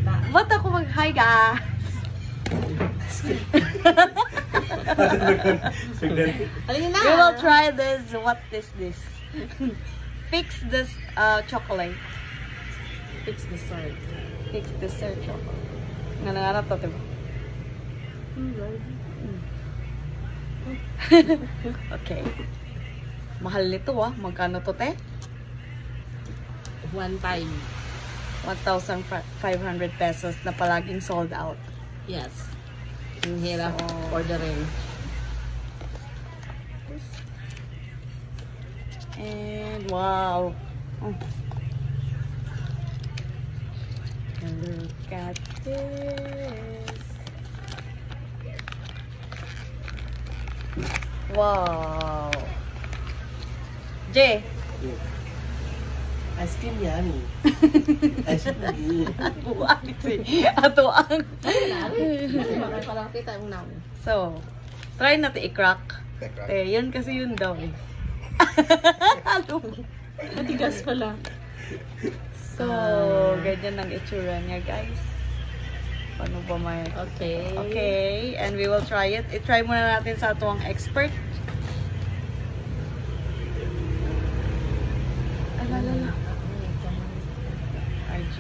Ba't ako mag-hi guys? We will try this. What is this? Fix this chocolate. Fix the side. Fix dessert chocolate. Nangangarap to, diba? Okay. Mahal nito Magkano to, te? One time. 1,500 pesos na palaging sold out. Yes. Yung hirap ordering. And wow. Look at this. Wow. Jay. Ice cream yan. Ice cream. Ato ang. So, try natin i-crack. Yan kasi yun daw Matigas pala. So, ganyan ang itsura niya, guys. Paano ba may... Okay. Okay, and we will try it. I-try muna natin sa ito ang expert. Alala. RG.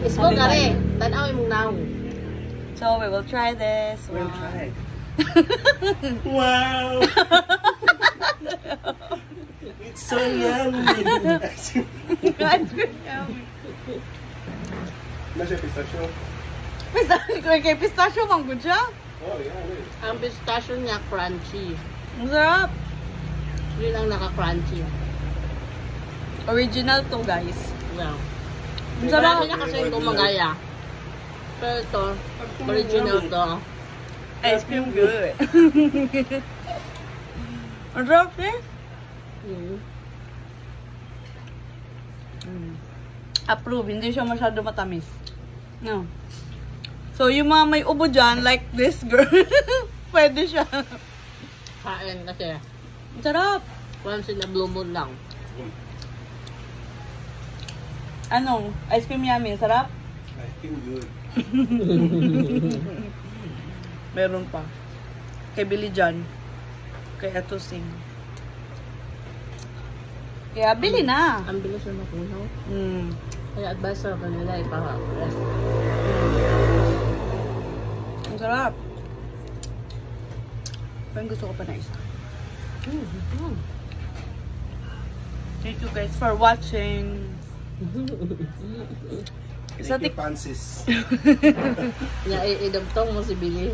Ismo ka rin. Tanawin mong now. So, we will try this. We'll try. Wow! It's so yummy! Nasa pistachio? Kay pistachio, manggod siya? Oh, yeah. Ang pistachio niya crunchy. Ang sarap. Yun ang naka-crunchy. Original to, guys. Wow. Ang sarap. Marami na kasi yung gumagaya. Pero ito, original to. Ice cream good. Ang sarap eh. Approve. Hindi siya masyado matamis. No. So, yung mga may ubo dyan, like this girl, pwede siya. Kain kasi. Ang sarap. Once in a blue moon lang. Ano? Ice cream yummy. Sarap? Ice cream good. Meron pa. Kay Billy John. Kay Atusing. Kaya bili na. Ang bilis na makunaw. Kaya advice sa kanila ipa-rest. Ang sarap. Parang gusto ko pa na isa. Thank you guys for watching. Thank you, Francis. Idagtong mo si Billy.